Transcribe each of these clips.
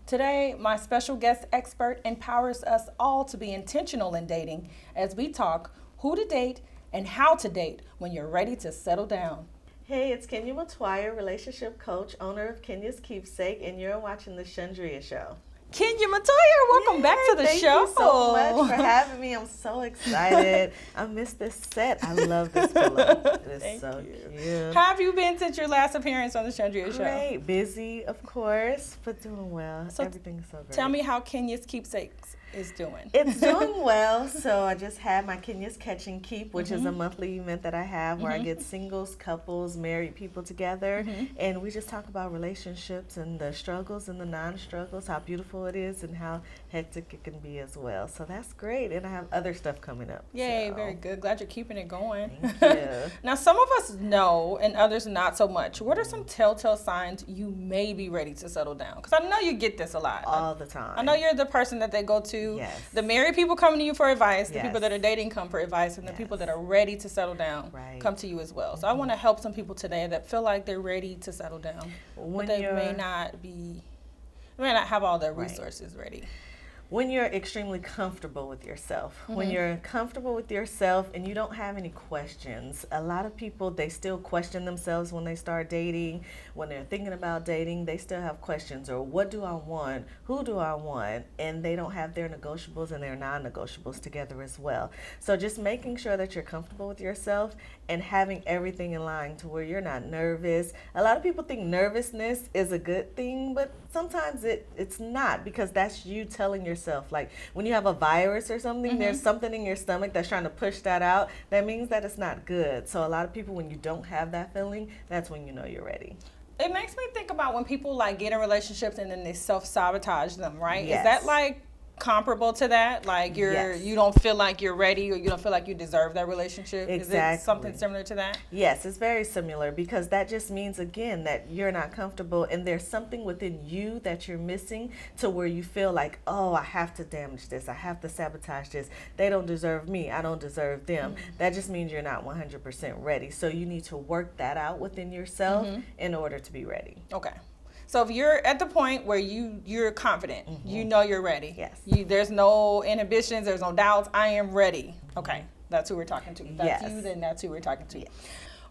Today, my special guest expert empowers us all to be intentional in dating as we talk who to date and how to date when you're ready to settle down. Hey, it's Kenya Matwire, relationship coach, owner of Kenya's Keepsake, and you're watching the Chundria Show. Kenya Matwire, welcome back to the show. Thank you so much for having me. I'm so excited. I missed this set. I love this pillow. It is so cute. How have you been since your last appearance on the Chundria Show? Great. Busy, of course, but doing well. So everything's so great. Tell me how Kenya's Keepsakes is doing. It's doing well. So I just had my Kenya's Catch and Keep, which is a monthly event that I have where I get singles, couples, married people together, and we just talk about relationships and the struggles and the non-struggles, how beautiful it is and how hectic it can be as well. So that's great, and I have other stuff coming up. Yay, very good. Glad you're keeping it going. Thank you. Now, some of us know and others not so much. What are some telltale signs you may be ready to settle down? Because I know you get this a lot. All the time. I know you're the person that they go to. Yes. The married people come to you for advice. The Yes. people that are dating come for advice. And the people that are ready to settle down come to you as well. So I want to help some people today that feel like they're ready to settle down. But they may not have all their resources ready. When you're extremely comfortable with yourself, when you're comfortable with yourself and you don't have any questions, a lot of people, they still question themselves when they start dating, when they're thinking about dating, they still have questions, or what do I want, who do I want, and they don't have their negotiables and their non-negotiables together as well. So just making sure that you're comfortable with yourself and having everything in line to where you're not nervous. A lot of people think nervousness is a good thing, but sometimes it's not, because that's you telling yourself, like when you have a virus or something, there's something in your stomach that's trying to push that out. That means that it's not good. So a lot of people, when you don't have that feeling, that's when you know you're ready. It makes me think about when people like get in relationships and then they self-sabotage them, right? Yes. Is that like comparable to that? Like you don't feel like you're ready, or you don't feel like you deserve that relationship? Exactly. Is it something similar to that? Yes, it's very similar, because that just means, again, that you're not comfortable and there's something within you that you're missing to where you feel like, oh, I have to damage this, I have to sabotage this, they don't deserve me, I don't deserve them. That just means you're not 100% ready. So you need to work that out within yourself in order to be ready. Okay. So if you're at the point where you're confident, you know you're ready. Yes. There's no inhibitions, there's no doubts. I am ready. Okay, that's who we're talking to. That's you, then that's who we're talking to. Yes.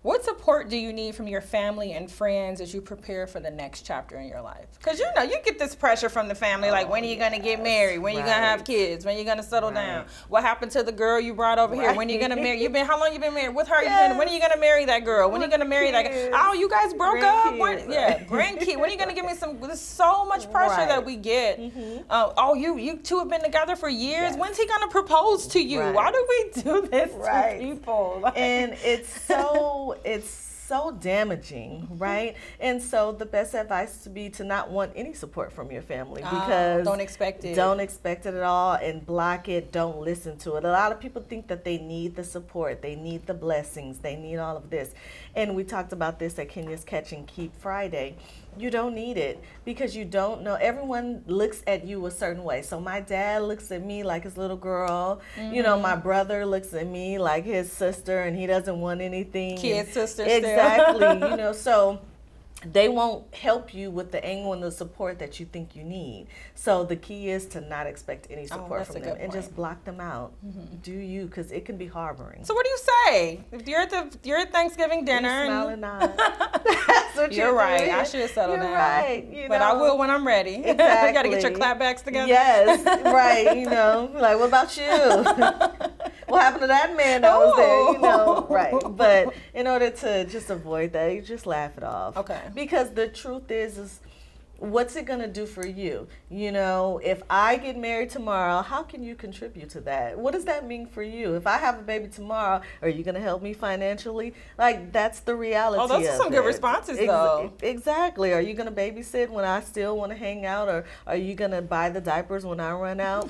What support do you need from your family and friends as you prepare for the next chapter in your life? Because you get this pressure from the family, like when are you going to get married? When are you going to have kids? When are you going to settle down? What happened to the girl you brought over here? When are you going to marry? How long you been married? With her? When are you going to marry that girl? When are you going to marry that guy? Oh, you guys broke up? Grandkid. When are you going to give me some? There's so much pressure that we get. You two have been together for years. Yes. When's he going to propose to you? Why do we do this to people? And it's so damaging, right? And so the best advice to be to not want any support from your family, because don't expect it. Don't expect it at all, and block it. Don't listen to it. A lot of people think that they need the support, they need the blessings, they need all of this. And we talked about this at Kenya's Catch and Keep Friday. You don't need it, because you don't know. Everyone looks at you a certain way. So my dad looks at me like his little girl. My brother looks at me like his sister, and he doesn't want anything. Kid sister. Exactly. So they won't help you with the angle and the support that you think you need. So the key is to not expect any support from them and just block them out. Do you, because it can be harboring. So what do you say? If you're at Thanksgiving dinner, you smile and nod. That's what you're right. I should settle down. Right. But I will when I'm ready. Exactly. You got to get your clapbacks together. Yes. Right. Like, what about you? What happened to that man that was there? Right. But in order to just avoid that, you just laugh it off. Okay. Because the truth is what's it going to do for you? If I get married tomorrow, how can you contribute to that? What does that mean for you? If I have a baby tomorrow, are you going to help me financially? Like, that's the reality of it. Those are some good responses, though. Exactly. Are you going to babysit when I still want to hang out, or are you going to buy the diapers when I run out?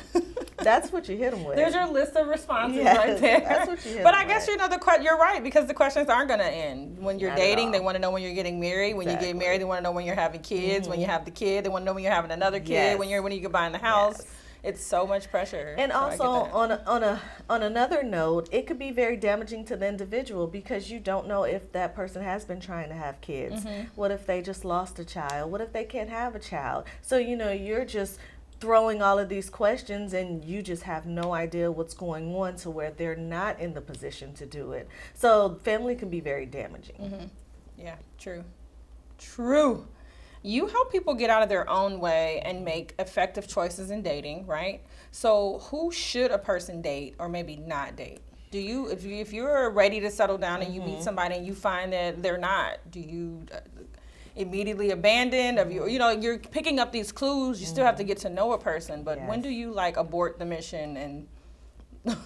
That's what you hit them with. There's your list of responses right there. That's what you hit But I guess you're right, because the questions aren't going to end. When you're dating, they want to know when you're getting married. When you get married, they want to know when you're having kids. When you have the kid, they want to know when you're having another kid. When are you buying the house? It's so much pressure. And So I also get that. on another note, it could be very damaging to the individual because you don't know if that person has been trying to have kids. What if they just lost a child? What if they can't have a child? So, you're just throwing all of these questions and you just have no idea what's going on to where they're not in the position to do it. So family can be very damaging. Yeah, true. You help people get out of their own way and make effective choices in dating, right? So who should a person date or maybe not date? Do you, if you're ready to settle down and you meet somebody and you find that they're not, do you immediately abandon? Of you're picking up these clues. You still have to get to know a person, but when do you abort the mission and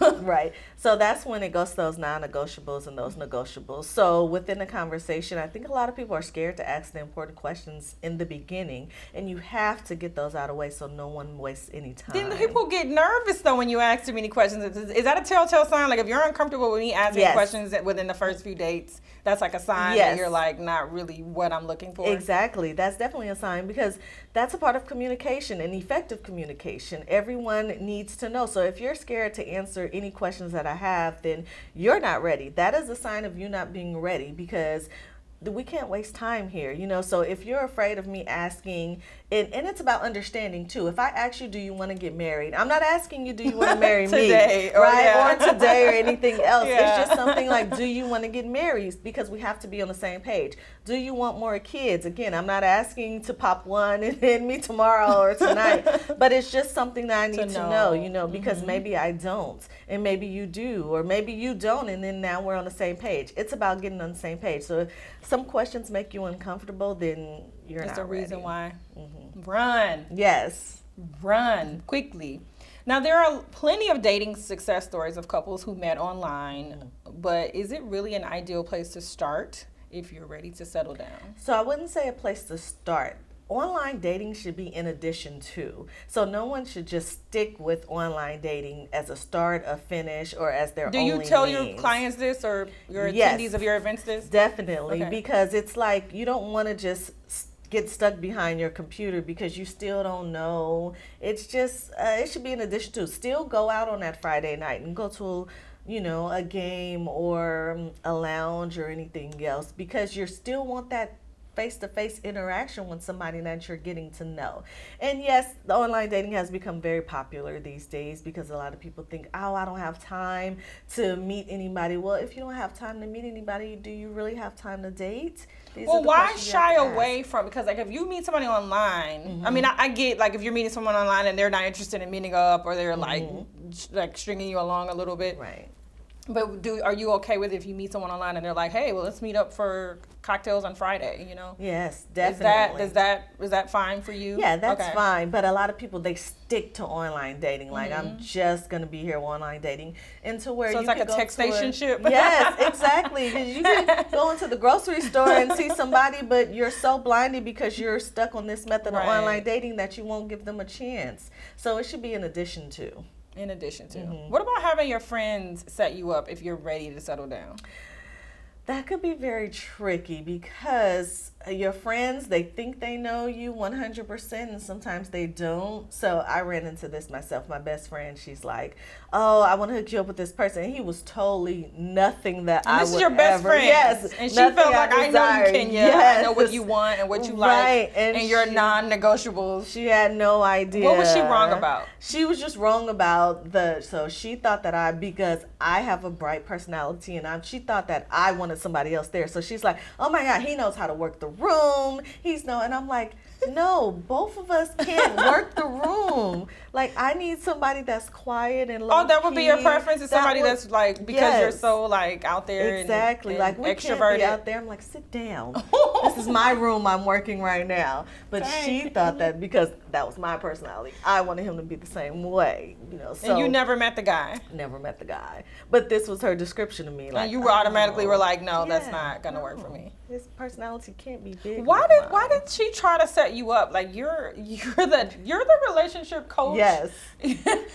Right. So that's when it goes to those non-negotiables and those negotiables. So within the conversation, I think a lot of people are scared to ask the important questions in the beginning, and you have to get those out of the way so no one wastes any time. Then people get nervous though when you ask too many questions. Is that a telltale sign? Like if you're uncomfortable with me asking questions within the first few dates, that's like a sign that you're not really what I'm looking for. Exactly. That's definitely a sign because that's a part of communication and effective communication. Everyone needs to know. So if you're scared to answer any questions that I have, then you're not ready. That is a sign of you not being ready because we can't waste time here, so if you're afraid of me asking, and it's about understanding too. If I ask you, do you want to get married? I'm not asking you, do you want to marry today, me? Right? Or today or anything else. Yeah. It's just something like, do you want to get married? Because we have to be on the same page. Do you want more kids? Again, I'm not asking to pop one and then me tomorrow or tonight, but it's just something that I need to know, because maybe I don't, and maybe you do, or maybe you don't, and then now we're on the same page. It's about getting on the same page. So if some questions make you uncomfortable, then you're not ready. That's the reason why. Run. Yes. Run quickly. Now, there are plenty of dating success stories of couples who met online, but is it really an ideal place to start if you're ready to settle down? So I wouldn't say a place to start. Online dating should be in addition to. So no one should just stick with online dating as a start, a finish, or as their only Do you tell means. your clients this or your attendees of your events this? Definitely, because it's like you don't want to just get stuck behind your computer because you still don't know. It's just, it should be in addition to. Still go out on that Friday night and go to a game or a lounge or anything else because you still want that face-to-face interaction with somebody that you're getting to know. And yes, the online dating has become very popular these days because a lot of people think, oh, I don't have time to meet anybody. Well, if you don't have time to meet anybody, do you really have time to date? Well, why shy away from, because if you meet somebody online, I mean, I get if you're meeting someone online and they're not interested in meeting up or they're like stringing you along a little bit. Right. But are you okay with if you meet someone online and they're like, hey, well, let's meet up for cocktails on Friday, Yes, definitely. Is that fine for you? Yeah, that's fine. But a lot of people, they stick to online dating. Like, I'm just going to be here online dating. Into where so it's like a textationship? Yes, exactly. Because you can go into the grocery store and see somebody, but you're so blinded because you're stuck on this method of online dating that you won't give them a chance. So it should be in addition to. In addition to. What about having your friends set you up if you're ready to settle down? That could be very tricky because your friends, they think they know you 100% and sometimes they don't. So I ran into this myself. My best friend, she's like, oh, I want to hook you up with this person. And he was totally nothing that I would ever. This is your best friend. Yes. And she felt like, I know you, Kenya. Yes. I know what you want and what you like and your non-negotiables. She had no idea. What was she wrong about? She was just wrong about so she thought that because I have a bright personality and she thought that I wanted somebody else there. So she's like, oh my God, he knows how to work the room. And I'm like, no, both of us can't work the room. Like, I need somebody that's quiet and low-key. Oh, that would be your preference? Is somebody that's because you're so out there exactly. and like, we extroverted. Can't be out there. I'm like, sit down. This is my room. I'm working right now. But she thought that because that was my personality, I wanted him to be the same way. So and you never met the guy? Never met the guy. But this was her description of me. Like, and you automatically were like, no, that's not going to work for me. His personality can't be big. Why did she try to set set you up. Like you're the relationship coach. Yes.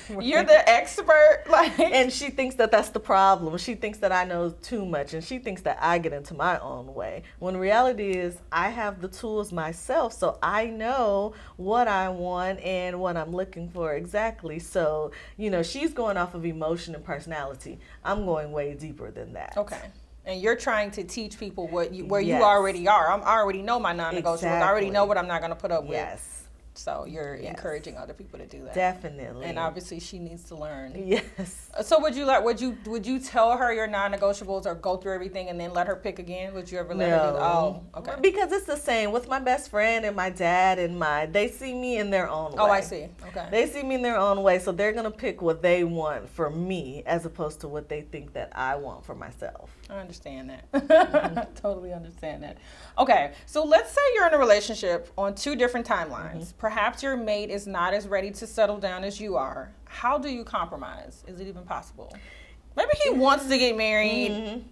You're the expert. Like, and she thinks that that's the problem. She thinks that I know too much, and she thinks that I get into my own way. When reality is, I have the tools myself, so I know what I want and what I'm looking for exactly. So, you know, she's going off of emotion and personality. I'm going way deeper than that. Okay. And you're trying to teach people where Yes. you already are. I already know my non-negotiables. Exactly. I already know what I'm not going to put up with. Yes. So you're encouraging other people to do that. Definitely. And obviously she needs to learn. Yes. So would you tell her your non-negotiables or go through everything and then let her pick again? Would you ever let her do that? Oh, okay. Because it's the same with my best friend and my dad and they see me in their own way. Oh, I see. Okay. They see me in their own way, so they're going to pick what they want for me as opposed to what they think that I want for myself. I understand that. I totally understand that. Okay, so let's say you're in a relationship on two different timelines. Perhaps your mate is not as ready to settle down as you are. How do you compromise? Is it even possible? Maybe he wants to get married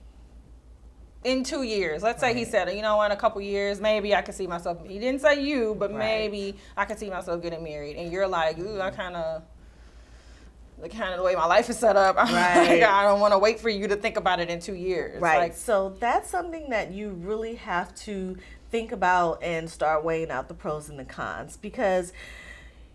in 2 years. Let's say he said, you know, in a couple years, maybe I could see myself. He didn't say you, but maybe I could see myself getting married. And you're like, ooh, I kind of the way my life is set up. Right. I don't want to wait for you to think about it in 2 years. Right. Like, so that's something that you really have to think about and start weighing out the pros and the cons, because,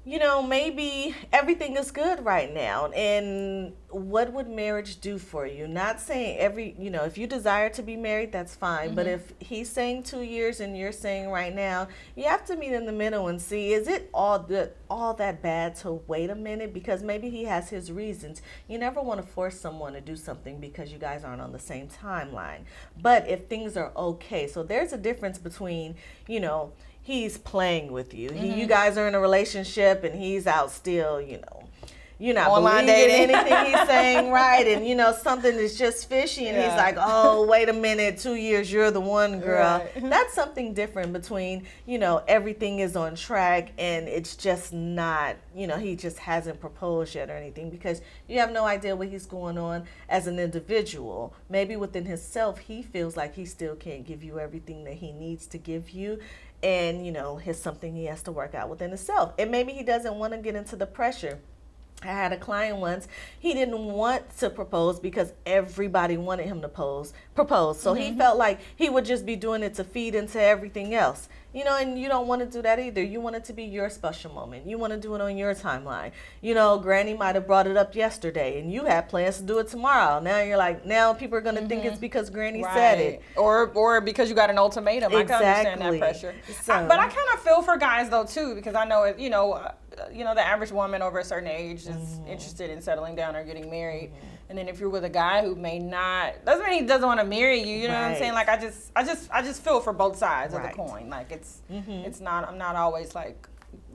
you know, maybe everything is good right now, and what would marriage do for you? Not saying if you desire to be married, that's fine. But if he's saying 2 years and you're saying right now, you have to meet in the middle and see, is it all that bad to wait a minute? Because maybe he has his reasons. You never want to force someone to do something because you guys aren't on the same timeline. But if things are okay, so there's a difference between, you know, he's playing with you. You guys are in a relationship and he's out still, you know. You're not online believing dating. anything he's saying, right? And, you know, something is just fishy, and he's like, oh, wait a minute, 2 years, you're the one, girl. Right. That's something different between, you know, everything is on track and it's just not, you know, he just hasn't proposed yet or anything, because you have no idea what he's going on as an individual. Maybe within himself, he feels like he still can't give you everything that he needs to give you. And, you know, it's something he has to work out within himself. And maybe he doesn't want to get into the pressure. I had a client once, he didn't want to propose because everybody wanted him to propose. So he felt like he would just be doing it to feed into everything else. You know, and you don't want to do that either. You want it to be your special moment. You want to do it on your timeline. You know, Granny might have brought it up yesterday and you had plans to do it tomorrow. Now you're like, now people are going to think it's because Granny said it. Or because you got an ultimatum. Exactly. I can understand that pressure. So, but I kind of feel for guys though too, because I know, you know, the average woman over a certain age is interested in settling down or getting married. And then if you're with a guy who may not, doesn't mean he doesn't want to marry you. You know what I'm saying? Like I just feel for both sides of the coin. Like it's not. I'm not always like,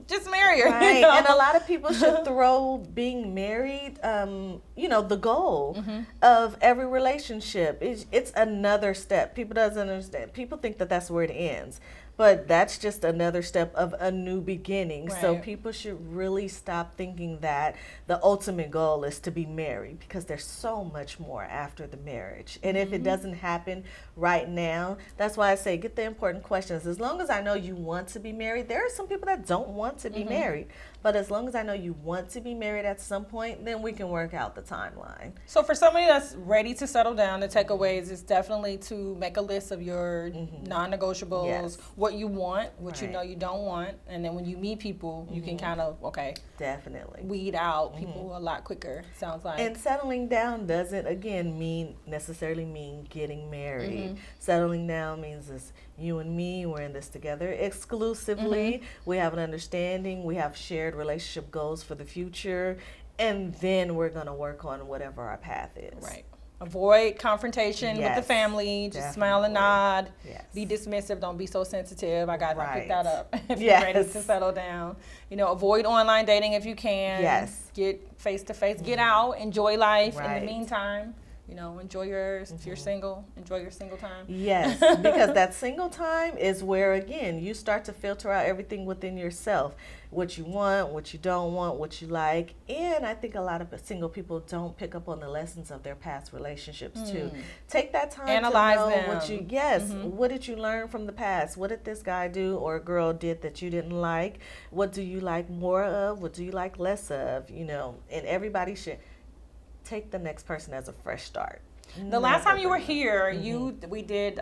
just marry her. Right. You know? And a lot of people should throw being married, you know, the goal of every relationship. It's another step. People doesn't understand. People think that that's where it ends. But that's just another step of a new beginning. Right. So people should really stop thinking that the ultimate goal is to be married, because there's so much more after the marriage. And if it doesn't happen right now, that's why I say get the important questions. As long as I know you want to be married, there are some people that don't want to be married. But as long as I know you want to be married at some point, then we can work out the timeline. So for somebody that's ready to settle down, the takeaways is definitely to make a list of your non-negotiables, what you want, what you know you don't want. And then when you meet people, you can kind of, definitely weed out people a lot quicker, sounds like. And settling down doesn't, again, necessarily mean getting married. Settling down means it's you and me, we're in this together exclusively. We have an understanding. We have shared relationship goals for the future. And then we're going to work on whatever our path is. Right. Avoid confrontation with the family. Just smile and nod. Yes. Be dismissive. Don't be so sensitive. I got to pick that up if Yes. you're ready to settle down. You know, avoid online dating if you can. Yes. Get face-to-face. Get out. Enjoy life in the meantime. enjoy yours. If you're single, enjoy your single time. Yes, because that single time is where, again, you start to filter out everything within yourself. What you want, what you don't want, what you like. And I think a lot of single people don't pick up on the lessons of their past relationships too. Take that time Analyze to know them. what did you learn from the past? What did this guy do or girl did that you didn't like? What do you like more of? What do you like less of? And everybody should take the next person as a fresh start. The last time you were here, we did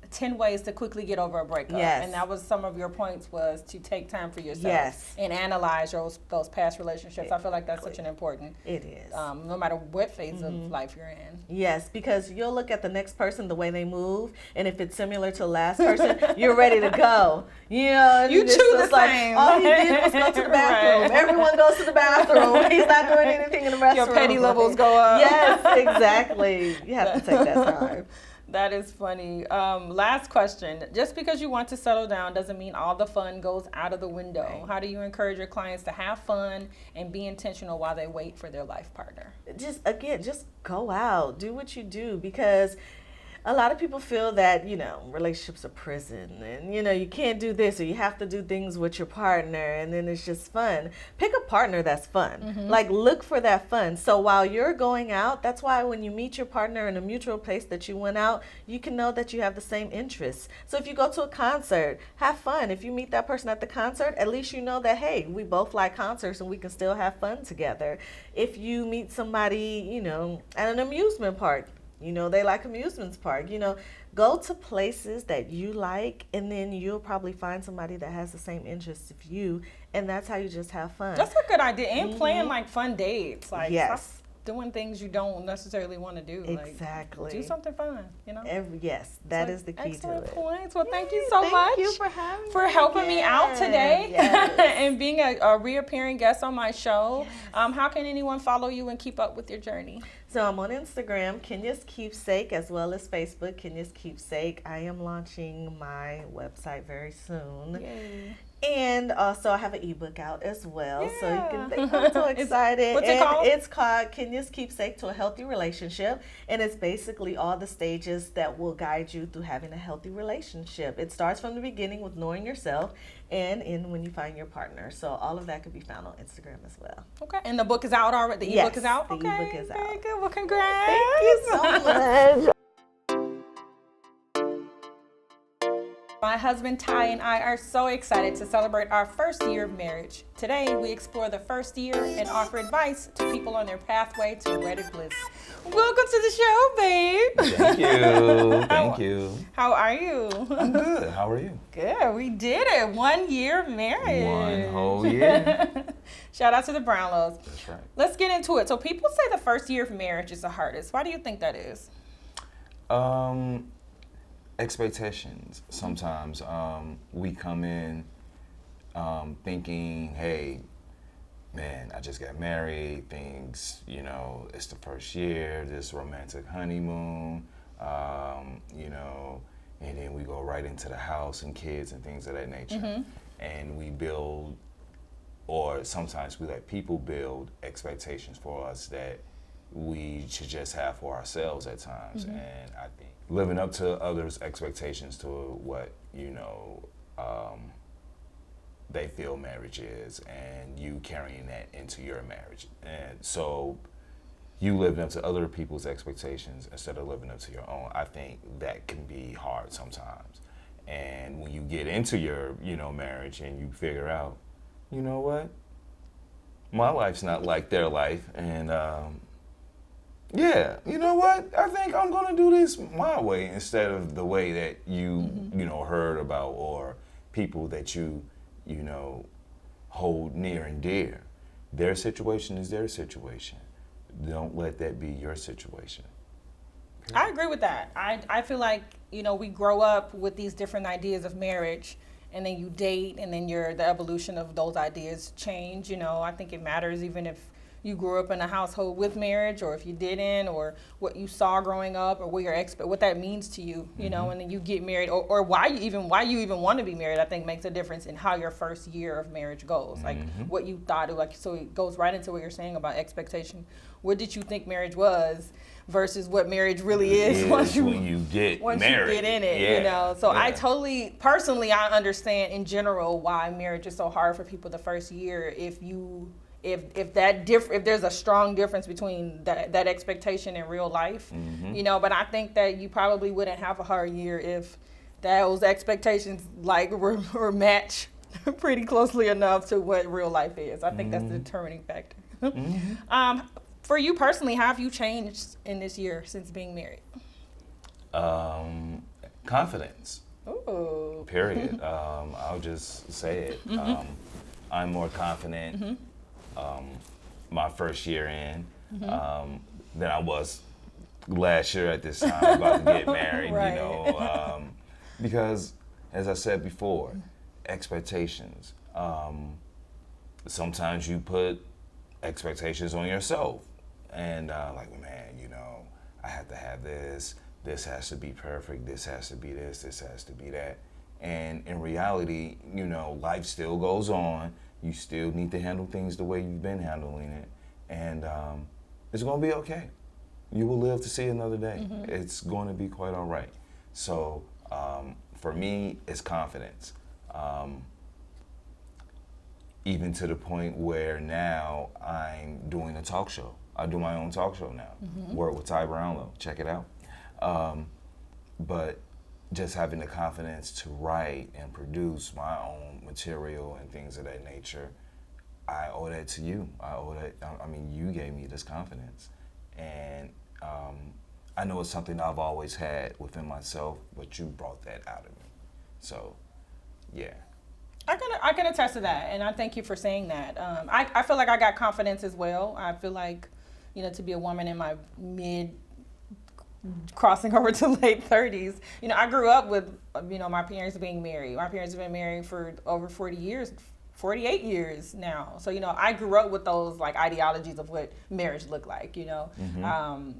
10 ways to quickly get over a breakup. Yes. And that was some of your points, was to take time for yourself. Yes. And analyze those past relationships. I feel like that's such an important. It is. No matter what phase of life you're in. Yes, because you'll look at the next person, the way they move, and if it's similar to the last person, you're ready to go. You choose the same. All he did was go to the bathroom. Right. Everyone goes to the bathroom. He's not doing anything in the restroom. Your petty levels go up. Yes, exactly. You have to take that time. That is funny. Last question. Just because you want to settle down doesn't mean all the fun goes out of the window. Right. How do you encourage your clients to have fun and be intentional while they wait for their life partner? Just go out. Do what you do, because a lot of people feel that, relationships are prison and, you can't do this or you have to do things with your partner and then it's just fun. Pick a partner that's fun. Like, look for that fun. So while you're going out, that's why when you meet your partner in a mutual place that you went out, you can know that you have the same interests. So if you go to a concert, have fun. If you meet that person at the concert, at least you know that, hey, we both like concerts and we can still have fun together. If you meet somebody, at an amusement park, they like amusement park, go to places that you like, and then you'll probably find somebody that has the same interests as you, and that's how you just have fun. That's a good idea. And plan like fun dates. Like, yes. stop doing things you don't necessarily want to do. Exactly. Like, do something fun, Yes, that is the key to excellent it. points. Well, thank you so much. Thank you for having for helping me out today. Yes. And being a reappearing guest on my show. Yes. How can anyone follow you and keep up with your journey? So I'm on Instagram, Kenya's Keepsake, as well as Facebook, Kenya's Keepsake. I am launching my website very soon. Yay. And also I have an ebook out as well. Yeah. So you can think I'm so excited. What's it called? It's called Kenya's Keepsake to a Healthy Relationship. And it's basically all the stages that will guide you through having a healthy relationship. It starts from the beginning with knowing yourself and in when you find your partner. So all of that could be found on Instagram as well. Okay. And the book is out already? The ebook is out? The ebook is out. Very good. Well, congrats. Thank you so much. My husband Ty and I are so excited to celebrate our first year of marriage. Today, we explore the first year and offer advice to people on their pathway to wedded bliss. Welcome to the show, babe. Thank you. Thank you. How are you? I'm good. How are you? Good. We did it. 1 year of marriage. 1 whole year. Shout out to the Brownlows. That's right. Let's get into it. So people say the first year of marriage is the hardest. Why do you think that is? Expectations. Sometimes we come in thinking, hey, man, I just got married. Things, it's the first year, this romantic honeymoon, and then we go right into the house and kids and things of that nature. And we build, or sometimes we let people build expectations for us that we should just have for ourselves at times. And I think living up to others' expectations to what, they feel marriage is, and you carrying that into your marriage. And so you living up to other people's expectations instead of living up to your own. I think that can be hard sometimes. And when you get into your, marriage and you figure out, you know what? My life's not like their life, and yeah, you know what? I think I'm gonna do this my way instead of the way that you, heard about, or people that you hold near and dear. Their situation is their situation. Don't let that be your situation. I agree with that. I feel like, we grow up with these different ideas of marriage, and then you date, and then the evolution of those ideas change. I think it matters even if you grew up in a household with marriage, or if you didn't, or what you saw growing up, or what that means to you, and then you get married, or why you even want to be married. I think makes a difference in how your first year of marriage goes, like what you thought. So it goes right into what you're saying about expectation what did you think marriage was versus what marriage really is when you get married. You get in it, you know. So I personally, I understand in general why marriage is so hard for people the first year. If there's a strong difference between that expectation in real life, you know. But I think that you probably wouldn't have a hard year if those expectations like were matched pretty closely enough to what real life is. I think that's the determining factor. For you personally, how have you changed in this year since being married? Confidence. Ooh. Period. I'll just say it. I'm more confident my first year in than I was last year at this time about to get married, right. you know. Because, as I said before, expectations. Sometimes you put expectations on yourself. And like, man, you know, I have to have this. This has to be perfect. This has to be this. This has to be that. And in reality, you know, life still goes on. You still need to handle things the way you've been handling it. And it's going to be okay. You will live to see another day. It's going to be quite all right. So for me, it's confidence. Even to the point where now I'm doing a talk show. I do my own talk show now. Work with Brownlow. Check it out. But just having the confidence to write and produce my own material and things of that nature, I owe that to you. I owe that. I mean, you gave me this confidence, and I know it's something I've always had within myself, but you brought that out of me. So, yeah. I can attest to that, and I thank you for saying that. I feel like I got confidence as well. I feel like, you know, to be a woman in my crossing over to late 30s, you know, I grew up with, you know, my parents being married. My parents have been married for over 40 years, 48 years now. So, you know, I grew up with those like ideologies of what marriage looked like, you know.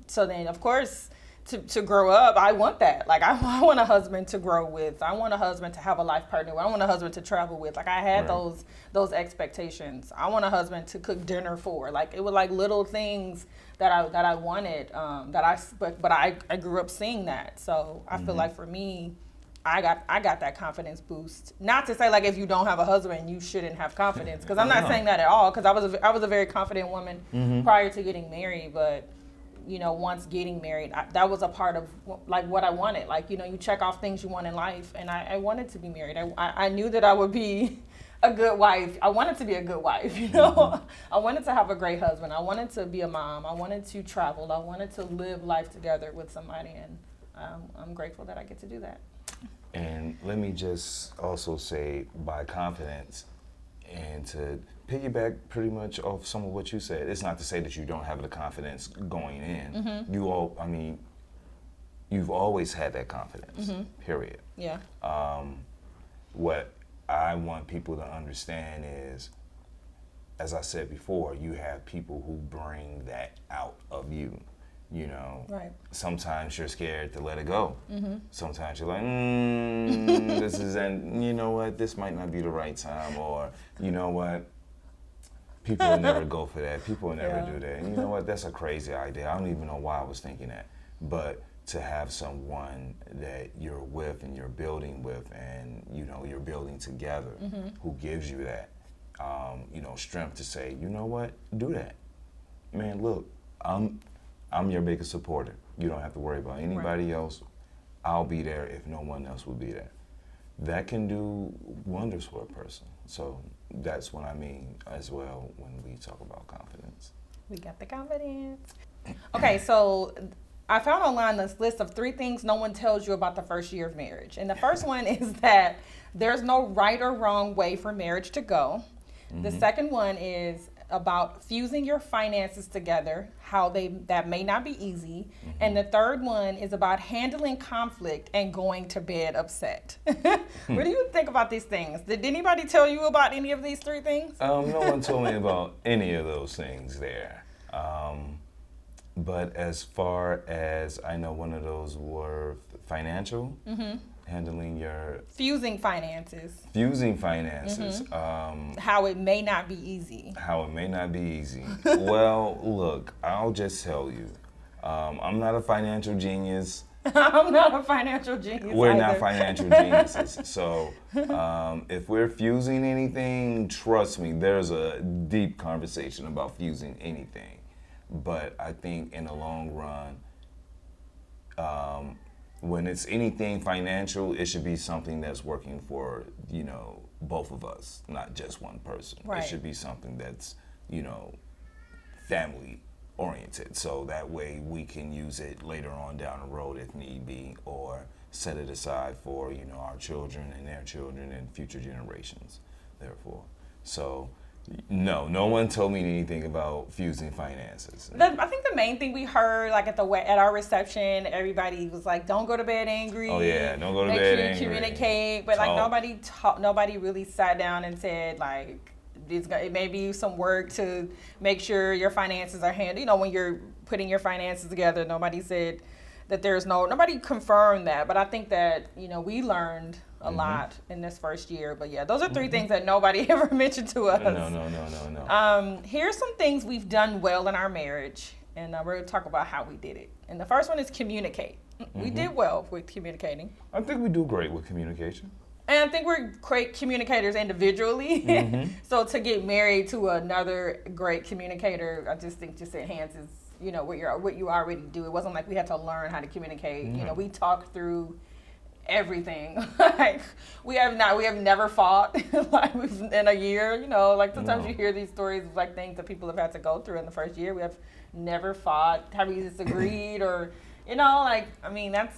So then, of course, to grow up, I want that. Like, I want a husband to grow with. I want a husband to have a life partner. I want a husband to travel with. Like, I had those expectations. I want a husband to cook dinner for. Like, it was like little things that I wanted. But I grew up seeing that. So I feel like for me, I got that confidence boost. Not to say like if you don't have a husband, you shouldn't have confidence. Because I'm not saying that at all. Because I was a very confident woman prior to getting married. But you know, once getting married, that was a part of like what I wanted. Like, you know, you check off things you want in life, and I wanted to be married. I knew that I would be a good wife. I wanted to be a good wife, you know. I wanted to have a great husband. I wanted to be a mom. I wanted to travel. I wanted to live life together with somebody, and I'm grateful that I get to do that. And let me just also say, by confidence, and to piggyback pretty much off some of what you said, it's not to say that you don't have the confidence going in. You've always had that confidence, period. Yeah. What I want people to understand is, as I said before, you have people who bring that out of you. You know, right. Sometimes you're scared to let it go. Sometimes you're like, this is, and you know what, this might not be the right time, or you know what, people will never go for that. People will never do that. And you know what, that's a crazy idea. I don't even know why I was thinking that. But to have someone that you're with and you're building with, and you know, you're building together, who gives you that, you know, strength to say, you know what, do that. Man, look, I'm your biggest supporter. You don't have to worry about anybody else. I'll be there if no one else will be there. That can do wonders for a person. So that's what I mean as well when we talk about confidence. We got the confidence. Okay, so I found online this list of 3 things no one tells you about the first year of marriage. And the first one is that there's no right or wrong way for marriage to go. The second one is about fusing your finances together, how that may not be easy. And the third one is about handling conflict and going to bed upset. What do you think about these things? Did anybody tell you about any of these 3 things? No one told me about any of those things there. But as far as I know, one of those were financial. handling your Fusing finances. How it may not be easy. How it may not be easy. Well, look, I'll just tell you, I'm not a financial genius. I'm not a financial genius. We're either. not financial geniuses. So if we're fusing anything, trust me, there's a deep conversation about fusing anything. But I think in the long run, when it's anything financial, it should be something that's working for, both of us, not just one person. Right. It should be something that's, family oriented. So that way we can use it later on down the road if need be, or set it aside for, our children and their children and future generations, therefore. So no one told me anything about fusing finances. I think the main thing we heard, like at our reception, everybody was like, "Don't go to bed angry." Oh yeah, don't go to Make bed sure you angry. communicate, but like nobody really sat down and said like, it may be some work to make sure your finances are handled. When you're putting your finances together, nobody said that nobody confirmed that. But I think that, we learned a lot in this first year. But yeah, those are three things that nobody ever mentioned to us. No. Here's some things we've done well in our marriage, and we're going to talk about how we did it. And the first one is communicate. We did well with communicating. I think we do great with communication. And I think we're great communicators individually. So to get married to another great communicator, I just think just enhances, what you already do. It wasn't like we had to learn how to communicate. We talked through everything. Like we have never fought like in a year. Like sometimes you hear these stories of like things that people have had to go through in the first year. We have never fought. Have we disagreed or that's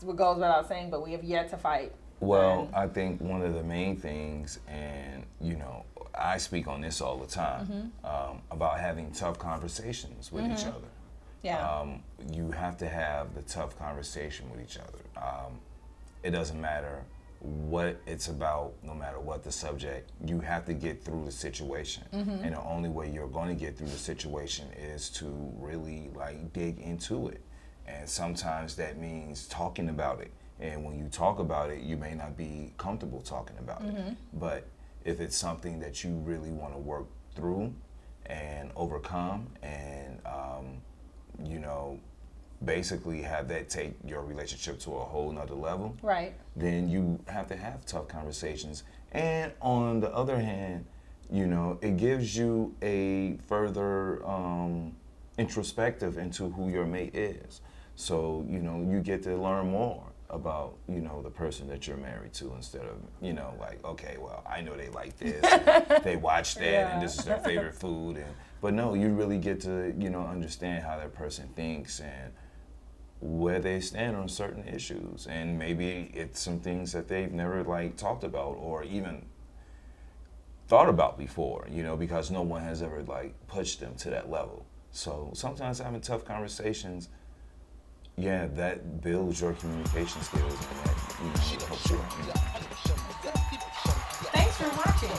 what goes without saying. But we have yet to fight. Well, I think one of the main things, and I speak on this all the time, about having tough conversations with each other. Yeah. You have to have the tough conversation with each other. It doesn't matter what it's about, no matter what the subject, you have to get through the situation. And the only way you're going to get through the situation is to really dig into it. And sometimes that means talking about it. And when you talk about it, you may not be comfortable talking about it. But if it's something that you really want to work through and overcome and, basically have that take your relationship to a whole nother level, right? Then you have to have tough conversations. And on the other hand, it gives you a further introspective into who your mate is. So, you get to learn more about, the person that you're married to instead of, okay, well, I know they like this, and they watch that, and this is their favorite food. But no, you really get to, understand how that person thinks and where they stand on certain issues. And maybe it's some things that they've never, talked about or even thought about before, because no one has ever, pushed them to that level. So sometimes having tough conversations, that builds your communication skills and that, helps you. Thanks for watching.